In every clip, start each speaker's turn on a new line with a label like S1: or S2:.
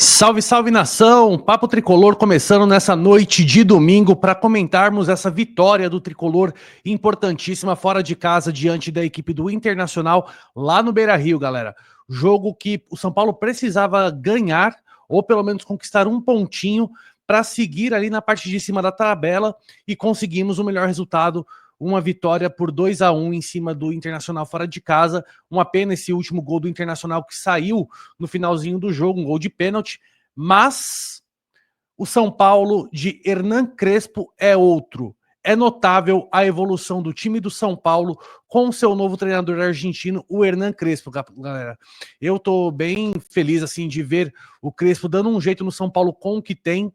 S1: Salve, salve nação! Papo Tricolor começando nessa noite de domingo para comentarmos essa vitória do Tricolor importantíssima fora de casa diante da equipe do Internacional lá no Beira-Rio, galera. Jogo que o São Paulo precisava ganhar ou pelo menos conquistar um pontinho para seguir ali na parte de cima da tabela e conseguimos o melhor resultado. Uma vitória por 2-1 em cima do Internacional fora de casa. Uma pena esse último gol do Internacional que saiu no finalzinho do jogo, um gol de pênalti, mas o São Paulo de Hernan Crespo é outro. É notável a evolução do time do São Paulo com seu novo treinador argentino, o Hernan Crespo, galera. Eu tô bem feliz assim de ver o Crespo dando um jeito no São Paulo com o que tem.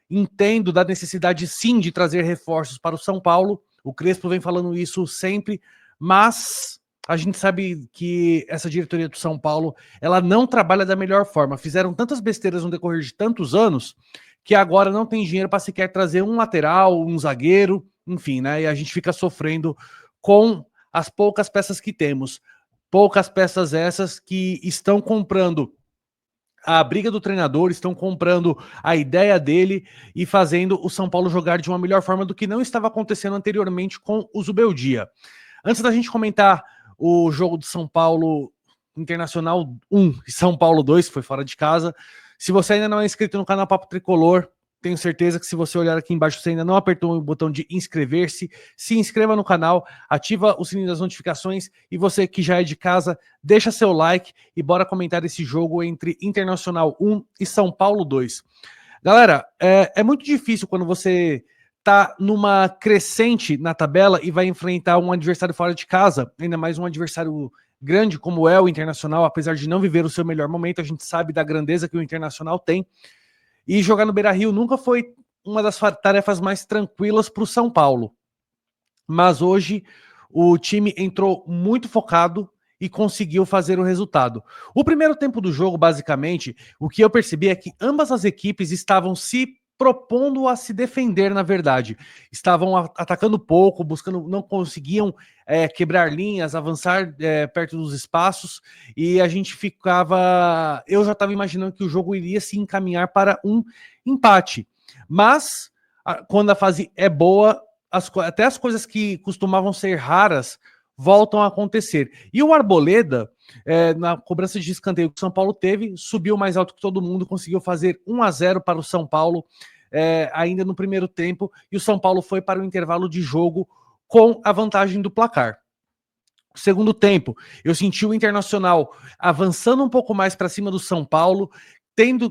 S1: Entendo da necessidade sim de trazer reforços para o São Paulo. O Crespo vem falando isso sempre, mas a gente sabe que essa diretoria do São Paulo, ela não trabalha da melhor forma. Fizeram tantas besteiras no decorrer de tantos anos que agora não tem dinheiro para sequer trazer um lateral, um zagueiro, enfim, né? E a gente fica sofrendo com as poucas peças que temos. Poucas peças essas que estão comprando a briga do treinador, estão comprando a ideia dele e fazendo o São Paulo jogar de uma melhor forma do que não estava acontecendo anteriormente com o Zubeldia. Antes da gente comentar o jogo do São Paulo Internacional 1 e São Paulo 2, que foi fora de casa, se você ainda não é inscrito no canal Papo Tricolor, tenho certeza que se você olhar aqui embaixo, você ainda não apertou o botão de inscrever-se, se inscreva no canal, ativa o sininho das notificações e você que já é de casa, deixa seu like e bora comentar esse jogo entre Internacional 1 e São Paulo 2. Galera, é muito difícil quando você tá numa crescente na tabela e vai enfrentar um adversário fora de casa, ainda mais um adversário grande como é o Internacional, apesar de não viver o seu melhor momento, a gente sabe da grandeza que o Internacional tem. E jogar no Beira-Rio nunca foi uma das tarefas mais tranquilas para o São Paulo. Mas hoje o time entrou muito focado e conseguiu fazer o resultado. O primeiro tempo do jogo, basicamente, o que eu percebi é que ambas as equipes estavam se propondo a se defender, na verdade. Estavam atacando pouco, buscando, não conseguiam quebrar linhas, avançar perto dos espaços, e a gente ficava... Eu já estava imaginando que o jogo iria se encaminhar para um empate. Mas, quando a fase é boa, até as coisas que costumavam ser raras voltam a acontecer. E o Arboleda, na cobrança de escanteio que o São Paulo teve, subiu mais alto que todo mundo, conseguiu fazer 1-0 para o São Paulo, ainda no primeiro tempo, e o São Paulo foi para o intervalo de jogo com a vantagem do placar. Segundo tempo, eu senti o Internacional avançando um pouco mais para cima do São Paulo,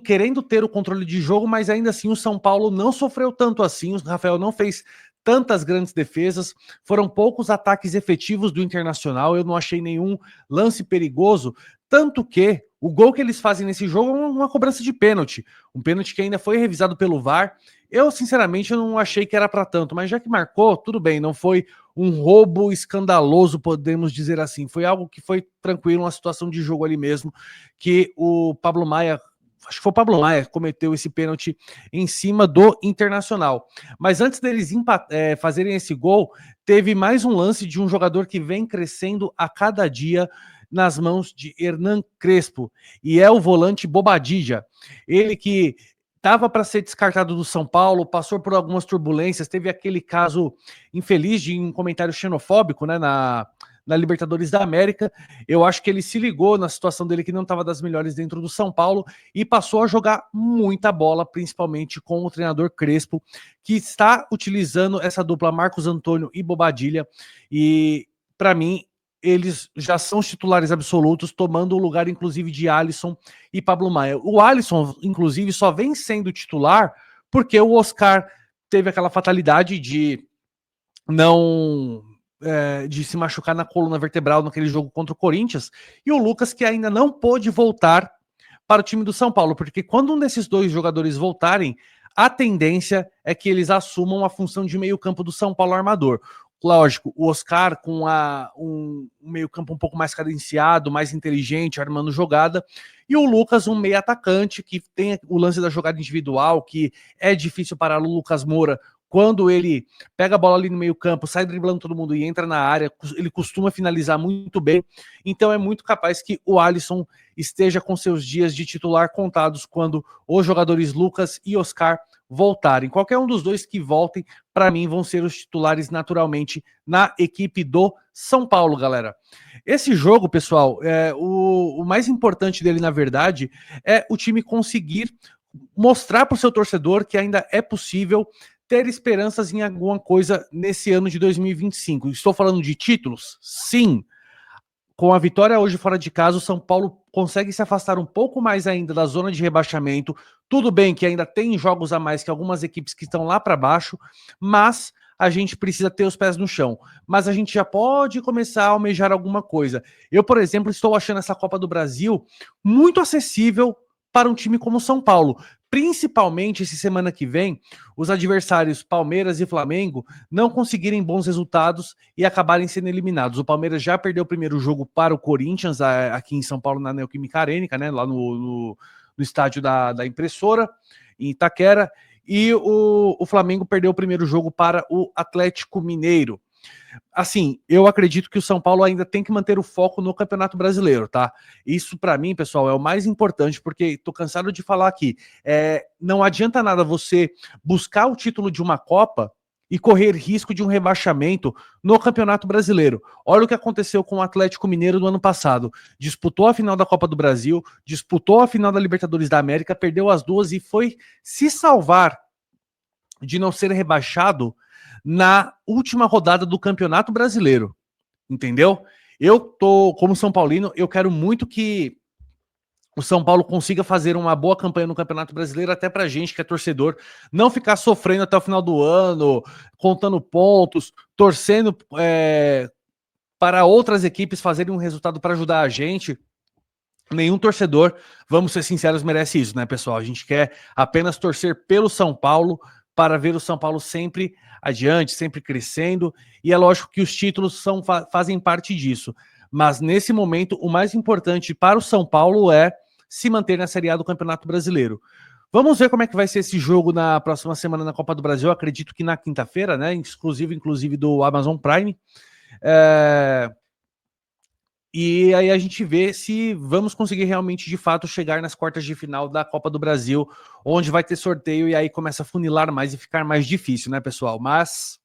S1: querendo ter o controle de jogo, mas ainda assim o São Paulo não sofreu tanto assim, o Rafael não fez tantas grandes defesas, foram poucos ataques efetivos do Internacional, eu não achei nenhum lance perigoso, tanto que o gol que eles fazem nesse jogo é uma cobrança de pênalti, um pênalti que ainda foi revisado pelo VAR. Eu, sinceramente, eu não achei que era para tanto, mas já que marcou, tudo bem, não foi um roubo escandaloso, podemos dizer assim, foi algo que foi tranquilo, uma situação de jogo ali mesmo, que o Pablo Maia, acho que foi o Pablo Maia, cometeu esse pênalti em cima do Internacional. Mas antes deles fazerem esse gol, teve mais um lance de um jogador que vem crescendo a cada dia nas mãos de Hernan Crespo, e é o volante Bobadilla. Ele que estava para ser descartado do São Paulo, passou por algumas turbulências, teve aquele caso infeliz de um comentário xenofóbico, né, na Libertadores da América. Eu acho que ele se ligou na situação dele que não estava das melhores dentro do São Paulo e passou a jogar muita bola, principalmente com o treinador Crespo, que está utilizando essa dupla Marcos Antônio e Bobadilla, e para mim eles já são os titulares absolutos, tomando o lugar inclusive de Alisson e Pablo Maia. O Alisson, inclusive, só vem sendo titular porque o Oscar teve aquela fatalidade de não de se machucar na coluna vertebral naquele jogo contra o Corinthians, e o Lucas, que ainda não pôde voltar para o time do São Paulo, porque quando um desses dois jogadores voltarem, a tendência é que eles assumam a função de meio campo do São Paulo armador. Lógico, o Oscar com um meio campo um pouco mais cadenciado, mais inteligente, armando jogada, e o Lucas um meio atacante, que tem o lance da jogada individual, que é difícil parar o Lucas Moura quando ele pega a bola ali no meio campo, sai driblando todo mundo e entra na área, ele costuma finalizar muito bem, então é muito capaz que o Alisson esteja com seus dias de titular contados quando os jogadores Lucas e Oscar voltarem. Qualquer um dos dois que voltem, para mim, vão ser os titulares naturalmente na equipe do São Paulo, galera. Esse jogo, pessoal, o mais importante dele, na verdade, é o time conseguir mostrar para o seu torcedor que ainda é possível ter esperanças em alguma coisa nesse ano de 2025. Estou falando de títulos? Sim. Com a vitória hoje fora de casa, o São Paulo consegue se afastar um pouco mais ainda da zona de rebaixamento. Tudo bem que ainda tem jogos a mais que algumas equipes que estão lá para baixo, mas a gente precisa ter os pés no chão. Mas a gente já pode começar a almejar alguma coisa. Eu, por exemplo, estou achando essa Copa do Brasil muito acessível para um time como o São Paulo. Principalmente essa semana que vem, os adversários Palmeiras e Flamengo não conseguirem bons resultados e acabarem sendo eliminados. O Palmeiras já perdeu o primeiro jogo para o Corinthians, aqui em São Paulo, na Neoquímica Arena, né, lá no estádio da Impressora, em Itaquera, e o Flamengo perdeu o primeiro jogo para o Atlético Mineiro. Assim, eu acredito que o São Paulo ainda tem que manter o foco no Campeonato Brasileiro, tá? Isso para mim, pessoal, é o mais importante, porque tô cansado de falar aqui, não adianta nada você buscar o título de uma Copa e correr risco de um rebaixamento no Campeonato Brasileiro. Olha o que aconteceu com o Atlético Mineiro no ano passado. Disputou a final da Copa do Brasil, disputou a final da Libertadores da América, perdeu as duas e foi se salvar de não ser rebaixado na última rodada do Campeonato Brasileiro, entendeu? Eu tô, como São Paulino, eu quero muito que o São Paulo consiga fazer uma boa campanha no Campeonato Brasileiro, até pra gente que é torcedor, não ficar sofrendo até o final do ano, contando pontos, torcendo para outras equipes fazerem um resultado para ajudar a gente. Nenhum torcedor, vamos ser sinceros, merece isso, né, pessoal? A gente quer apenas torcer pelo São Paulo, para ver o São Paulo sempre adiante, sempre crescendo, e é lógico que os títulos fazem parte disso, mas nesse momento o mais importante para o São Paulo é se manter na Série A do Campeonato Brasileiro. Vamos ver como é que vai ser esse jogo na próxima semana na Copa do Brasil, acredito que na quinta-feira, né, inclusive do Amazon Prime, e aí a gente vê se vamos conseguir realmente, de fato, chegar nas quartas de final da Copa do Brasil, onde vai ter sorteio e aí começa a funilar mais e ficar mais difícil, né, pessoal? Mas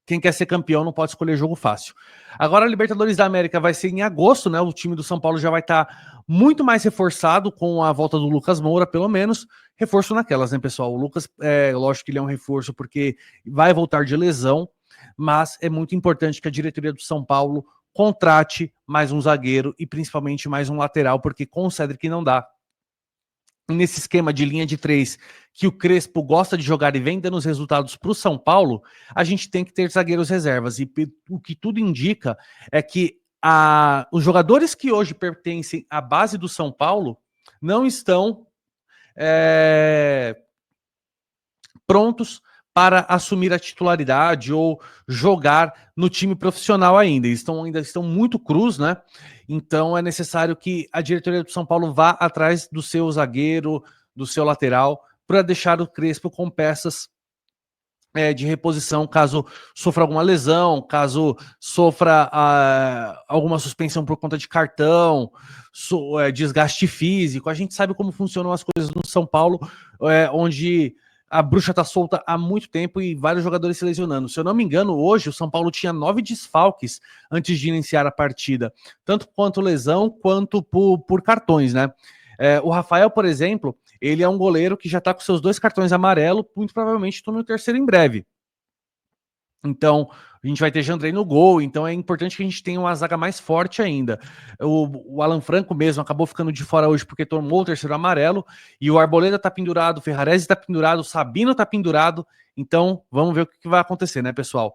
S1: quem quer ser campeão não pode escolher jogo fácil. Agora a Libertadores da América vai ser em agosto, né? O time do São Paulo já vai estar muito mais reforçado com a volta do Lucas Moura, pelo menos. Reforço naquelas, né, pessoal? O Lucas, lógico que ele é um reforço porque vai voltar de lesão, mas é muito importante que a diretoria do São Paulo contrate mais um zagueiro e principalmente mais um lateral, porque com o Cedric não dá. Nesse esquema de linha de 3 que o Crespo gosta de jogar e vem dando os resultados para o São Paulo, a gente tem que ter zagueiros reservas. E o que tudo indica é que os jogadores que hoje pertencem à base do São Paulo não estão prontos para assumir a titularidade ou jogar no time profissional ainda. Eles ainda estão muito crus, né? Então é necessário que a diretoria do São Paulo vá atrás do seu zagueiro, do seu lateral, para deixar o Crespo com peças de reposição, caso sofra alguma lesão, caso sofra alguma suspensão por conta de cartão, desgaste físico. A gente sabe como funcionam as coisas no São Paulo, onde a bruxa tá solta há muito tempo e vários jogadores se lesionando. Se eu não me engano, hoje o São Paulo tinha 9 desfalques antes de iniciar a partida, tanto quanto lesão, quanto por cartões, né? O Rafael, por exemplo, ele é um goleiro que já tá com seus 2 cartões amarelos, muito provavelmente tome o terceiro em breve. Então, a gente vai ter Jandrei no gol, então é importante que a gente tenha uma zaga mais forte ainda. O Alan Franco mesmo acabou ficando de fora hoje porque tomou o terceiro amarelo, e o Arboleda tá pendurado, o Ferrarese tá pendurado, o Sabino tá pendurado, então vamos ver o que vai acontecer, né, pessoal?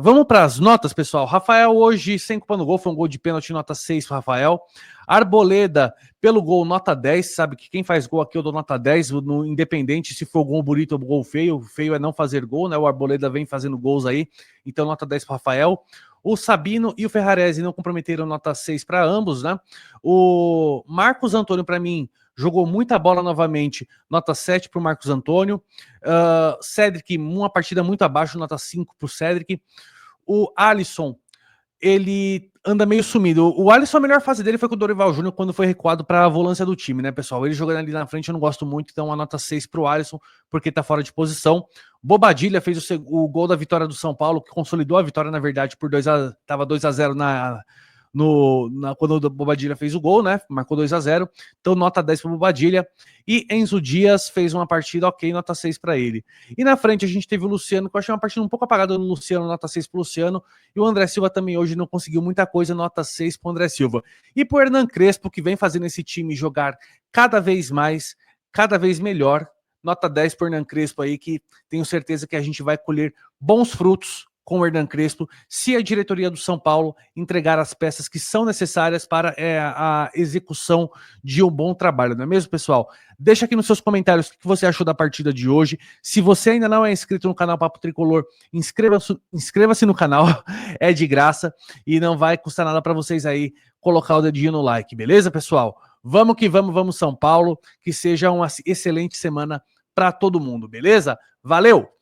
S1: Vamos para as notas, pessoal. Rafael hoje, sem culpa no gol, foi um gol de pênalti, nota 6 para Rafael. Arboleda, pelo gol, nota 10. Sabe que quem faz gol aqui eu dou nota 10, no independente se for gol bonito ou gol feio. O feio é não fazer gol, né? O Arboleda vem fazendo gols aí, então nota 10 para Rafael. O Sabino e o Ferrarese não comprometeram, nota 6 para ambos, né? O Marcos Antônio, para mim, jogou muita bola novamente, nota 7 para o Marcos Antônio. Cedric, uma partida muito abaixo, nota 5 para o Cedric. O Alisson, ele anda meio sumido. O Alisson, a melhor fase dele foi com o Dorival Júnior, quando foi recuado para a volância do time, né, pessoal? Ele jogando ali na frente eu não gosto muito, então a nota 6 para o Alisson, porque tá fora de posição. Bobadilha fez o gol da vitória do São Paulo, que consolidou a vitória, na verdade, por tava 2-0 quando o Bobadilha fez o gol, né? Marcou 2-0. Então, nota 10 para o Bobadilha. E Enzo Dias fez uma partida ok, nota 6 para ele. E na frente a gente teve o Luciano, que eu achei uma partida um pouco apagada no Luciano, nota 6 para o Luciano. E o André Silva também hoje não conseguiu muita coisa, nota 6 para o André Silva. E para o Hernan Crespo, que vem fazendo esse time jogar cada vez mais, cada vez melhor. Nota 10 para o Hernan Crespo aí, que tenho certeza que a gente vai colher bons frutos com o Hernan Crespo, se a diretoria do São Paulo entregar as peças que são necessárias para a execução de um bom trabalho, não é mesmo, pessoal? Deixa aqui nos seus comentários o que você achou da partida de hoje. Se você ainda não é inscrito no canal Papo Tricolor, inscreva-se no canal, é de graça e não vai custar nada para vocês aí colocar o dedinho no like, beleza, pessoal? Vamos que vamos, vamos São Paulo, que seja uma excelente semana para todo mundo, beleza? Valeu!